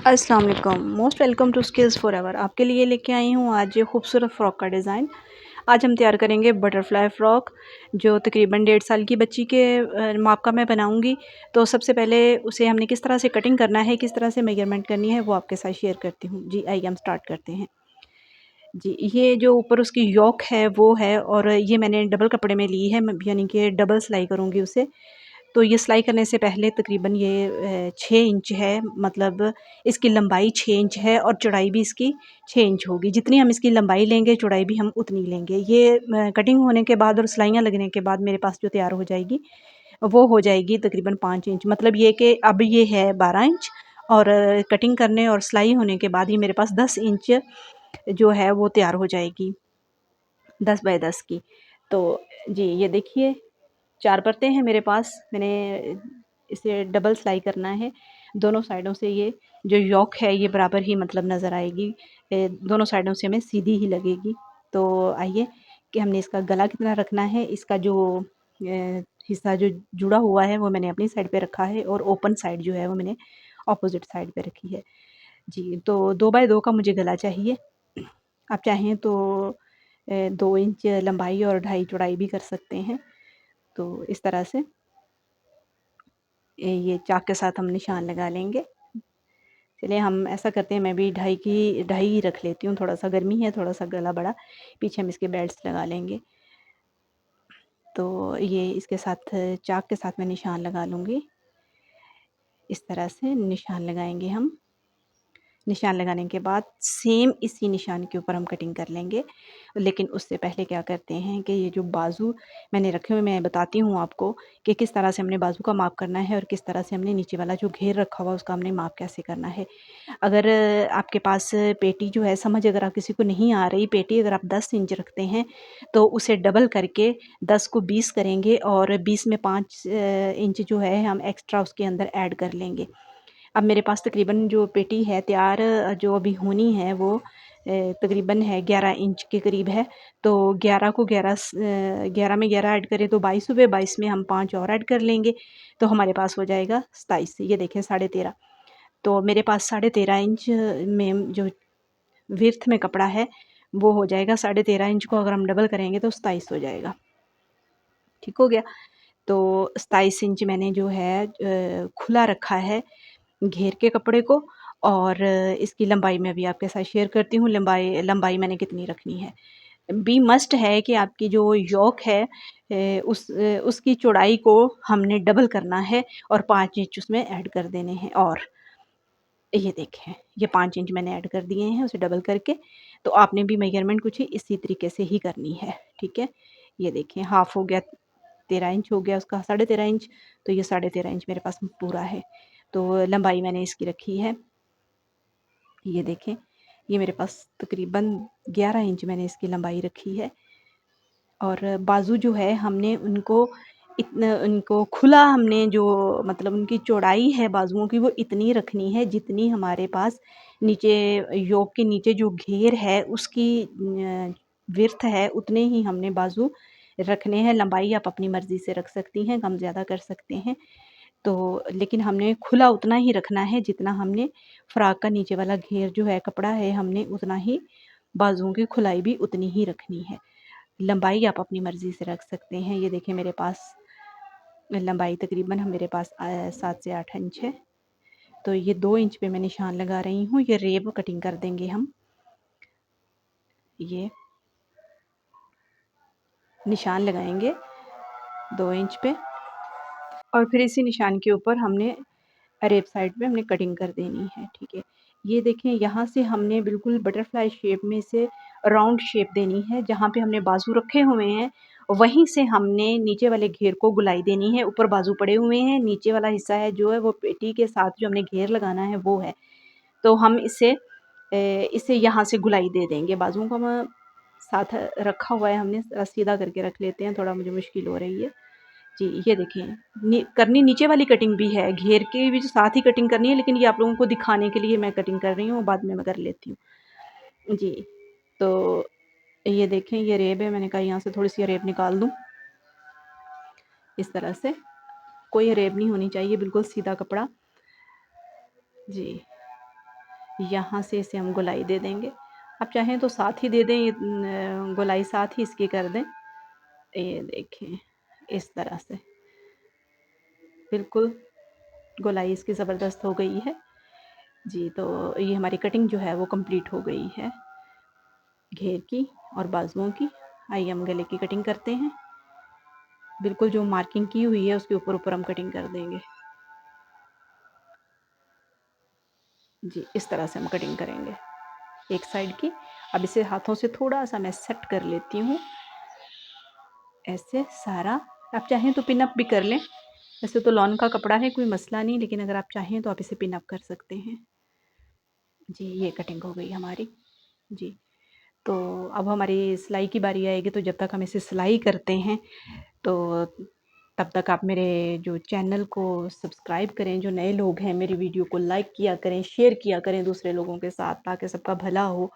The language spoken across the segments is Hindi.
अस्सलाम वालेकुम, most welcome to skills forever. आपके लिए लेके आई हूँ आज ये खूबसूरत फ़्रॉक का डिज़ाइन। आज हम तैयार करेंगे बटरफ्लाई फ़्रॉक, जो तकरीबन 1.5 साल की बच्ची के माप का मैं बनाऊँगी। तो सबसे पहले उसे हमने किस तरह से कटिंग करना है, किस तरह से मेजरमेंट करनी है, वो आपके साथ शेयर करती हूँ। जी आइए हम स्टार्ट करते हैं। जी, ये जो ऊपर उसकी योक है वो है, और ये मैंने डबल कपड़े में ली है, यानी कि डबल सिलाई करूँगी उसे। तो ये सिलाई करने से पहले तकरीबन ये 6 इंच है, मतलब इसकी लंबाई 6 इंच है और चौड़ाई भी इसकी 6 इंच होगी। जितनी हम इसकी लंबाई लेंगे, चौड़ाई भी हम उतनी लेंगे। ये कटिंग होने के बाद और सिलाइयाँ लगने के बाद मेरे पास जो तैयार हो जाएगी, वो हो जाएगी तकरीबन 5 इंच। मतलब ये कि अब ये है 12 इंच, और कटिंग करने और सिलाई होने के बाद ये मेरे पास 10 इंच जो है वो तैयार हो जाएगी, 10 बाय 10 की। तो जी, ये देखिए 4 परतें हैं मेरे पास। मैंने इसे डबल सिलाई करना है। दोनों साइडों से ये जो योक है ये बराबर ही मतलब नज़र आएगी। दोनों साइडों से हमें सीधी ही लगेगी। तो आइए कि हमने इसका गला कितना रखना है, इसका जो हिस्सा जो जुड़ा हुआ है वो मैंने अपनी साइड पे रखा है, और ओपन साइड जो है वो मैंने अपोज़िट साइड पे रखी है। जी, तो 2 बाय 2 का मुझे गला चाहिए। आप चाहें तो 2 इंच लंबाई और 2.5 चौड़ाई भी कर सकते हैं। तो इस तरह से ये चाक के साथ हम निशान लगा लेंगे। चलिए हम ऐसा करते हैं, मैं भी 2.5 ही रख लेती हूँ, थोड़ा-सा गर्मी है, थोड़ा-सा गला बड़ा। पीछे हम इसके बेल्ट्स लगा लेंगे। तो ये इसके साथ चाक के साथ मैं निशान लगा लूँगी। इस तरह से निशान लगाएँगे हम। निशान लगाने के बाद सेम इसी निशान के ऊपर हम कटिंग कर लेंगे। लेकिन उससे पहले क्या करते हैं कि ये जो बाजू मैंने रखे हुए, मैं बताती हूँ आपको कि किस तरह से हमने बाजू का माप करना है, और किस तरह से हमने नीचे वाला जो घेर रखा हुआ उसका हमने माप कैसे करना है। अगर आपके पास पेटी जो है, समझ अगर आप किसी को नहीं आ रही पेटी, अगर आप 10 इंच रखते हैं तो उसे डबल करके 10 को 20 करेंगे, और 20 में 5 इंच जो है हम एक्स्ट्रा उसके अंदर ऐड कर लेंगे। अब मेरे पास तकरीबन जो पेटी है तैयार, जो अभी होनी है वो तकरीबन है 11 इंच के करीब है। तो 11 को 11 में 11 ऐड करें तो 22 हुए, 22 में हम 5 और ऐड कर लेंगे, तो हमारे पास हो जाएगा 27। ये देखें 13.5। तो मेरे पास 13.5 इंच में जो विड्थ में कपड़ा है वो हो जाएगा 13.5 इंच को अगर हम डबल करेंगे तो 27 हो जाएगा। ठीक हो गया? तो 27 इंच मैंने जो है खुला रखा है घेर के कपड़े को, और इसकी लंबाई मैं अभी आपके साथ शेयर करती हूँ। लंबाई लंबाई मैंने कितनी रखनी है। बी मस्ट है कि आपकी जो योक है उसकी चौड़ाई को हमने डबल करना है, और 5 इंच उसमें ऐड कर देने हैं। और ये देखें, ये 5 इंच मैंने ऐड कर दिए हैं उसे डबल करके। तो आपने भी मेजरमेंट कुछ इसी तरीके से ही करनी है, ठीक है? ये देखें हाफ़ हो गया, 13 इंच हो गया उसका, 13.5 इंच। तो ये 13.5 इंच मेरे पास पूरा है। तो लंबाई मैंने इसकी रखी है, ये देखें, ये मेरे पास तकरीबन 11 इंच मैंने इसकी लंबाई रखी है। और बाजू जो है हमने उनको खुला, हमने जो मतलब उनकी चौड़ाई है बाजुओं की वो इतनी रखनी है जितनी हमारे पास नीचे योक के नीचे जो घेर है उसकी विड्थ है, उतने ही हमने बाजू रखने हैं। लंबाई आप अपनी मर्ज़ी से रख सकती हैं, कम ज़्यादा कर सकते हैं। तो लेकिन हमने खुला उतना ही रखना है जितना हमने फ्रॉक का नीचे वाला घेर जो है कपड़ा है, हमने उतना ही बाजुओं की खुलाई भी उतनी ही रखनी है। लंबाई आप अपनी मर्ज़ी से रख सकते हैं। ये देखिए मेरे पास लंबाई तकरीबन मेरे पास 7 से 8 इंच है। तो ये 2 इंच पे मैं निशान लगा रही हूँ। ये रेब कटिंग कर देंगे हम। ये निशान लगाएँगे 2 इंच पे, और फिर इसी निशान के ऊपर हमने रेप साइड पे हमने कटिंग कर देनी है, ठीक है? ये देखें, यहाँ से हमने बिल्कुल बटरफ्लाई शेप में से राउंड शेप देनी है। जहाँ पे हमने बाजू रखे हुए हैं वहीं से हमने नीचे वाले घेर को गुलाई देनी है। ऊपर बाजू पड़े हुए हैं, नीचे वाला हिस्सा है जो है वो पेटी के साथ जो हमने घेर लगाना है वो है। तो हम इसे यहाँ से गुलाई दे देंगे। बाजुओं को हम साथ रखा हुआ है हमने, सीधा करके रख लेते हैं, थोड़ा मुझे मुश्किल हो रही है। जी, ये देखिए, करनी नीचे वाली कटिंग भी है, घेर के भी जो साथ ही कटिंग करनी है, लेकिन ये आप लोगों को दिखाने के लिए मैं कटिंग कर रही हूँ, बाद में मैं कर लेती हूँ। जी, तो ये देखें, ये रेब है, मैंने कहा यहाँ से थोड़ी सी रेब निकाल दूँ। इस तरह से कोई रेब नहीं होनी चाहिए, बिल्कुल सीधा कपड़ा। जी, यहाँ से इसे हम गोलाई दे देंगे। आप चाहें तो साथ ही दे दें, गोलाई साथ ही इसकी कर दें। ये देखें, इस तरह से बिल्कुल गोलाई इसकी ज़बरदस्त हो गई है। जी, तो ये हमारी कटिंग जो है वो कंप्लीट हो गई है घेर की और बाजुओं की। आइए हम गले की कटिंग करते हैं। बिल्कुल जो मार्किंग की हुई है उसके ऊपर हम कटिंग कर देंगे। जी, इस तरह से हम कटिंग करेंगे एक साइड की। अब इसे हाथों से थोड़ा-सा मैं सेट कर लेती हूँ, ऐसे सारा। आप चाहें तो पिन अप भी कर लें। वैसे तो लॉन का कपड़ा है, कोई मसला नहीं, लेकिन अगर आप चाहें तो आप इसे पिन अप कर सकते हैं। जी, ये कटिंग हो गई हमारी। जी, तो अब हमारी सिलाई की बारी आएगी, तो जब तक हम इसे सिलाई करते हैं, तो तब तक आप मेरे जो चैनल को सब्सक्राइब करें। जो नए लोग हैं, मेरी वीडियो को लाइक किया करें, शेयर किया करें दूसरे लोगों के साथ, ताकि सबका भला हो,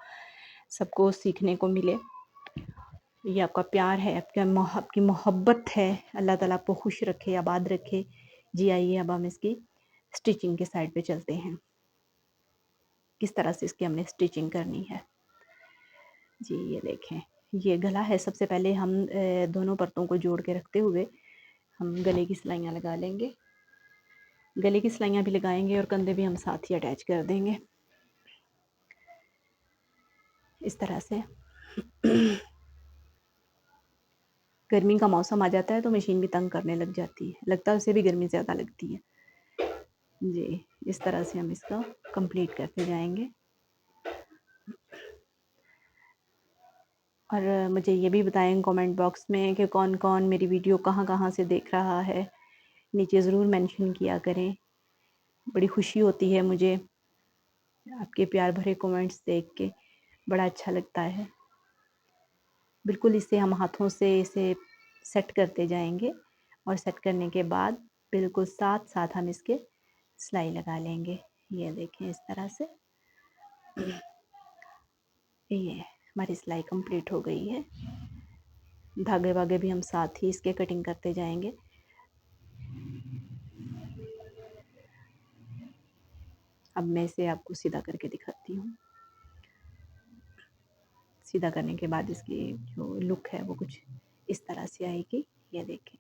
सबको सीखने को मिले। ये आपका प्यार है, आपकी मोहब्बत है। अल्लाह ताला आपको खुश रखे, आबाद रखे। जी, आइए अब हम इसकी स्टिचिंग के साइड पे चलते हैं। किस तरह से इसकी हमने स्टिचिंग करनी है। जी, ये देखें, ये गला है। सबसे पहले हम दोनों परतों को जोड़ के रखते हुए हम गले की सिलाइयाँ लगा लेंगे। गले की सिलाइयाँ भी लगाएंगे और कंधे भी हम साथ ही अटैच कर देंगे, इस तरह से। गर्मी का मौसम आ जाता है तो मशीन भी तंग करने लग जाती है, लगता है उसे भी गर्मी ज़्यादा लगती है। जी, इस तरह से हम इसका कंप्लीट करते जाएंगे। और मुझे ये भी बताएं कमेंट बॉक्स में कि कौन कौन मेरी वीडियो कहाँ कहाँ से देख रहा है। नीचे ज़रूर मेंशन किया करें। बड़ी खुशी होती है मुझे आपके प्यार भरे कमेंट्स देख के, बड़ा अच्छा लगता है। बिल्कुल इसे हम हाथों से इसे सेट करते जाएंगे और सेट करने के बाद बिल्कुल साथ साथ हम इसके सिलाई लगा लेंगे। ये देखें, इस तरह से। ये हमारी सिलाई कंप्लीट हो गई है। धागे वागे भी हम साथ ही इसके कटिंग करते जाएंगे। अब मैं इसे आपको सीधा करके दिखाती हूँ। सीधा करने के बाद इसकी जो लुक है वो कुछ इस तरह से आएगी। ये देखें।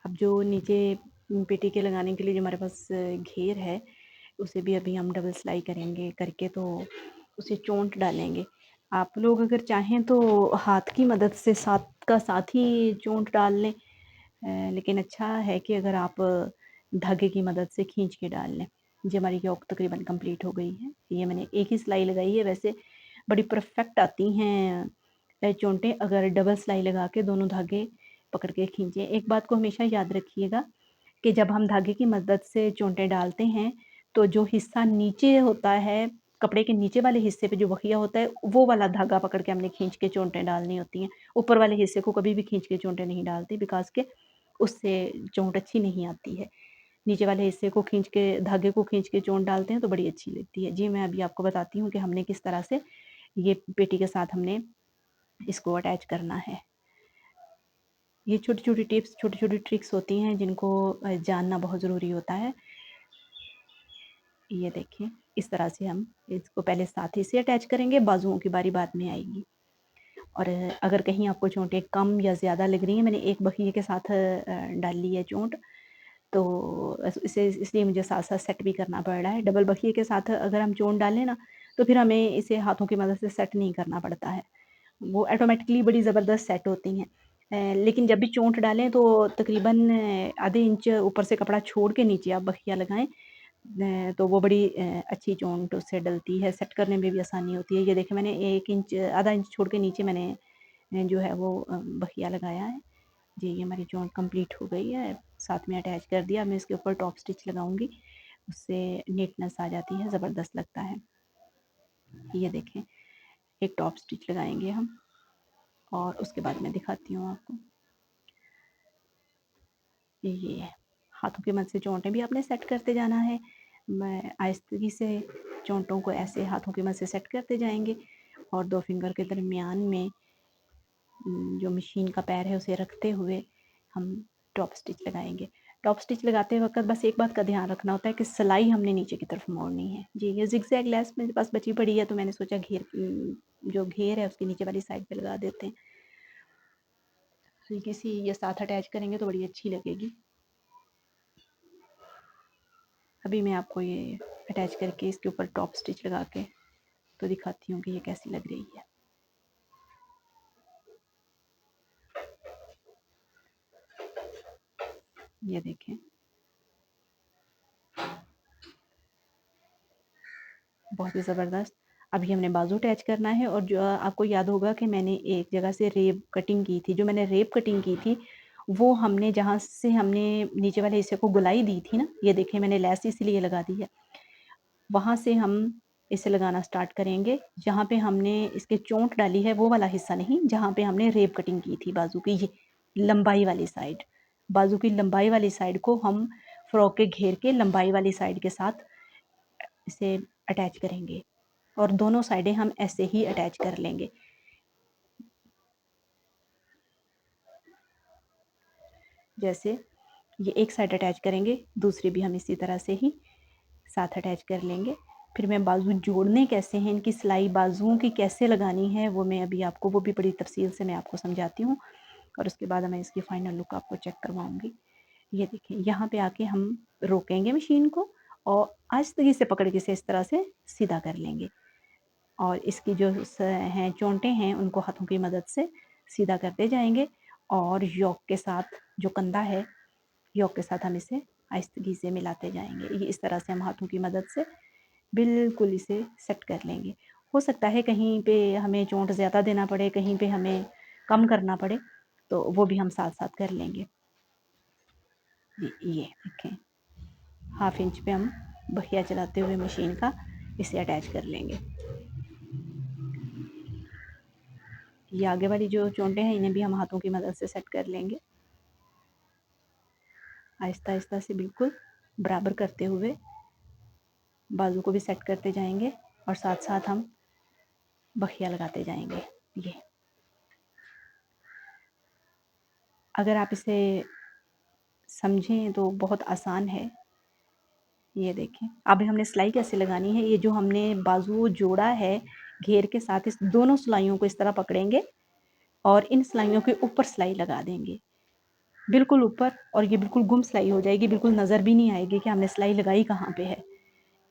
अब जो नीचे पेटी के लगाने के लिए जो हमारे पास घेर है, उसे भी अभी हम डबल सिलाई करेंगे करके, तो उसे चोंट डालेंगे। आप लोग अगर चाहें तो हाथ की मदद से साथ का साथ ही चोंट डाल लें, लेकिन अच्छा है कि अगर आप धागे की मदद से खींच के डाल लें। जी, हमारी योक तकरीबन कंप्लीट हो गई है। ये मैंने एक ही सिलाई लगाई है। वैसे बड़ी परफेक्ट आती हैं चोंटें अगर डबल सिलाई लगा के दोनों धागे पकड़ के खींचें। एक बात को हमेशा याद रखिएगा कि जब हम धागे की मदद से चोंटें डालते हैं, तो जो हिस्सा नीचे होता है, कपड़े के नीचे वाले हिस्से पे जो बखिया होता है, वो वाला धागा पकड़ के हमने खींच के चोंटें डालनी होती हैं। ऊपर वाले हिस्से को कभी भी खींच के चोंटें नहीं डालती, बिकॉज़ के उससे चोंट अच्छी नहीं आती है। नीचे वाले हिस्से को खींच के, धागे को खींच के चोंट डालते हैं तो बड़ी अच्छी लगती है। जी, मैं अभी आपको बताती हूँ कि हमने किस तरह से ये पेटी के साथ हमने इसको अटैच करना है। ये छोटी-छोटी टिप्स, छोटी-छोटी ट्रिक्स होती हैं जिनको जानना बहुत ज़रूरी होता है। ये देखिए, इस तरह से हम इसको पहले साथी से अटैच करेंगे, बाजुओं की बारी बाद में आएगी। और अगर कहीं आपको चोटें कम या ज़्यादा लग रही हैं, मैंने एक बखिए के साथ डाल ली है चोट, तो इसे इसलिए मुझे साथ-साथ सेट भी करना पड़ रहा है। डबल बखिए के साथ अगर हम चोट डालें ना, तो फिर हमें इसे हाथों की मदद से सेट नहीं करना पड़ता है। वो ऑटोमेटिकली बड़ी ज़बरदस्त सेट होती हैं। लेकिन जब भी चोंट डालें तो तकरीबन आधे इंच ऊपर से कपड़ा छोड़ के नीचे आप बखिया लगाएँ, तो वो बड़ी अच्छी चोंट उससे डलती है, सेट करने में भी आसानी होती है। ये देखें, मैंने 1 इंच, आधा इंच छोड़ के नीचे मैंने जो है वो बखिया लगाया है। जी, ये हमारी चोंट कंप्लीट हो गई है, साथ में अटैच कर दिया। मैं इसके ऊपर टॉप स्टिच लगाऊँगी, उससे नीटनेस आ जाती है, ज़बरदस्त लगता है। ये देखें, एक टॉप स्टिच लगाएँगे हम और उसके बाद मैं दिखाती हूँ आपको। ये हाथों की मदद से चोंटें भी आपने सेट करते जाना है। मैं आहिस्तगी से चोंटों को ऐसे हाथों की मदद से सेट करते जाएँगे और 2 फिंगर के दरमियान में जो मशीन का पैर है उसे रखते हुए हम टॉप स्टिच लगाएँगे। टॉप स्टिच लगाते वक़्त बस एक बात का ध्यान रखना होता है कि सिलाई हमने नीचे की तरफ मोड़नी है। जी, ये ज़िगज़ैग लेस मेरे पास बची पड़ी है तो मैंने सोचा जो घेर है उसके नीचे वाली साइड पे लगा देते हैं। हल्की सी ये साथ अटैच करेंगे तो बड़ी अच्छी लगेगी। अभी मैं आपको ये अटैच करके इसके ऊपर टॉप स्टिच लगा के तो दिखाती हूँ कि ये कैसी लग रही है। ये देखें, बहुत ही ज़बरदस्त। अभी हमने बाजू अटैच करना है और जो आपको याद होगा कि मैंने एक जगह से रेब कटिंग की थी। जो मैंने रेब कटिंग की थी, वो हमने जहाँ से हमने नीचे वाले हिस्से को गोलाई दी थी ना, ये देखें मैंने लेस इसीलिए लगा दी है। वहाँ से हम इसे लगाना स्टार्ट करेंगे। जहाँ पे हमने इसके चोंट डाली है वो वाला हिस्सा नहीं, जहाँ पे हमने रेब कटिंग की थी बाजू की, ये लंबाई वाली साइड। बाजू की लंबाई वाली साइड को हम फ्रॉक के घेर के लंबाई वाली साइड के साथ इसे अटैच करेंगे और दोनों साइडें हम ऐसे ही अटैच कर लेंगे। जैसे ये एक साइड अटैच करेंगे, दूसरी भी हम इसी तरह से ही साथ अटैच कर लेंगे। फिर मैं बाजू जोड़ने कैसे हैं, इनकी सिलाई बाजुओं की कैसे लगानी है, वो मैं अभी आपको वो भी बड़ी तफसील से मैं आपको समझाती हूँ और उसके बाद मैं इसकी फ़ाइनल लुक आपको चेक करवाऊँगी। ये देखिए, यहाँ पे आके हम रोकेंगे मशीन को और आहिस्ता से पकड़ के इसे इस तरह से सीधा कर लेंगे और इसकी जो हैं चोंटें हैं उनको हाथों की मदद से सीधा करते जाएंगे और योक के साथ जो कंधा है, योक के साथ हम इसे आहिस्तगी से मिलाते जाएंगे। ये इस तरह से हम हाथों की मदद से बिल्कुल इसे सेट कर लेंगे। हो सकता है कहीं पे हमें चोंट ज़्यादा देना पड़े, कहीं पे हमें कम करना पड़े, तो वो भी हम साथ-साथ कर लेंगे। ये देखें, हाफ इंच पे हम बखिया चलाते हुए मशीन का इसे अटैच कर लेंगे। ये आगे वाली जो चोंटें हैं इन्हें भी हम हाथों की मदद से सेट कर लेंगे। आहिस्ता-आहिस्ता से बिल्कुल बराबर करते हुए बाजू को भी सेट करते जाएंगे और साथ-साथ हम बखिया लगाते जाएंगे। ये अगर आप इसे समझें तो बहुत आसान है। ये देखें, अभी हमने सिलाई कैसे लगानी है, ये जो हमने बाजू जोड़ा है घेर के साथ, इस दोनों सिलाइयों को इस तरह पकड़ेंगे और इन सिलाइयों के ऊपर सिलाई लगा देंगे, बिल्कुल ऊपर, और ये बिल्कुल गुम सिलाई हो जाएगी, बिल्कुल नज़र भी नहीं आएगी कि हमने सिलाई लगाई कहाँ पे है।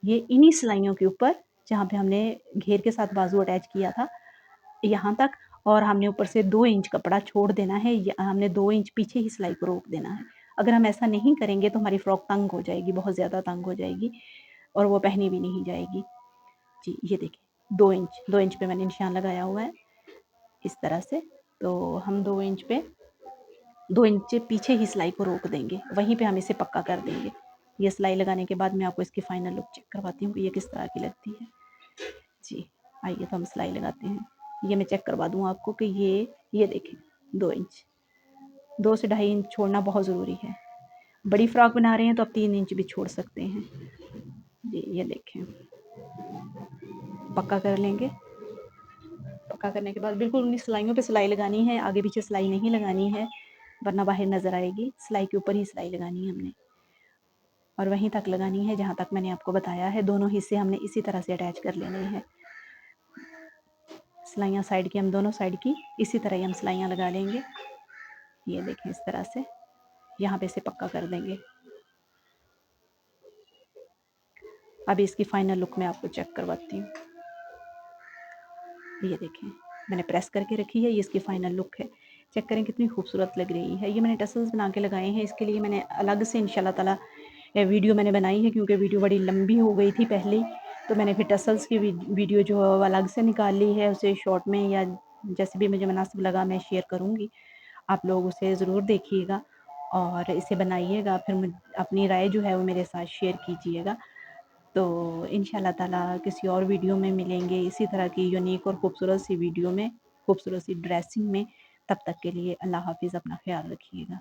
ये इन्हीं सिलाइयों के ऊपर जहाँ पे हमने घेर के साथ बाजू अटैच किया था, यहाँ तक, और हमने ऊपर से 2 इंच कपड़ा छोड़ देना है, या हमने 2 इंच पीछे ही सिलाई को रोक देना है। अगर हम ऐसा नहीं करेंगे तो हमारी फ्रॉक तंग हो जाएगी, बहुत ज़्यादा तंग हो जाएगी और वो पहनी भी नहीं जाएगी। जी, ये देखिए 2 इंच पे मैंने निशान लगाया हुआ है इस तरह से। तो हम 2 इंच पीछे ही सिलाई को रोक देंगे, वहीं पे हम इसे पक्का कर देंगे। ये सिलाई लगाने के बाद मैं आपको इसकी फ़ाइनल लुक चेक करवाती हूँ कि ये किस तरह की लगती है। जी, आइए तो हम सिलाई लगाते हैं। ये मैं चेक करवा दूँ आपको कि ये देखें 2 इंच, 2 से ढाई इंच छोड़ना बहुत ज़रूरी है। बड़ी फ्रॉक बना रहे हैं तो आप 3 इंच भी छोड़ सकते हैं। जी, ये देखें, पक्का कर लेंगे। पक्का करने के बाद बिल्कुल उन्हीं सिलाइयों पे सिलाई लगानी है, आगे पीछे सिलाई नहीं लगानी है, वरना बाहर नज़र आएगी। सिलाई के ऊपर ही सिलाई लगानी है हमने और वहीं तक लगानी है जहाँ तक मैंने आपको बताया है। दोनों हिस्से हमने इसी तरह से अटैच कर लेने हैं। सिलाइयाँ साइड की, हम दोनों साइड की इसी तरह ही हम सिलाइयाँ लगा लेंगे। ये देखें, इस तरह से यहाँ पे इसे पक्का कर देंगे। अभी इसकी फ़ाइनल लुक मैं आपको चेक करवाती हूँ। ये देखें, मैंने प्रेस करके रखी है, ये इसकी फ़ाइनल लुक है। चेक करें कितनी खूबसूरत लग रही है। ये मैंने टसल्स बना के लगाए हैं, इसके लिए मैंने अलग से इंशाल्लाह ताला वीडियो मैंने बनाई है, क्योंकि वीडियो बड़ी लंबी हो गई थी पहले ही, तो मैंने फिर टसल्स की वीडियो जो अलग से निकाल ली है, उसे शॉर्ट में या जैसे भी मुझे मुनासिब लगा मैं शेयर करूँगी। आप लोग उसे ज़रूर देखिएगा और इसे बनाइएगा, फिर अपनी राय जो है वो मेरे साथ शेयर कीजिएगा। तो इंशाल्लाह ताला किसी और वीडियो में मिलेंगे इसी तरह की यूनिक और खूबसूरत सी वीडियो में, खूबसूरत सी ड्रेसिंग में। तब तक के लिए अल्लाह हाफ़िज़, अपना ख़्याल रखिएगा।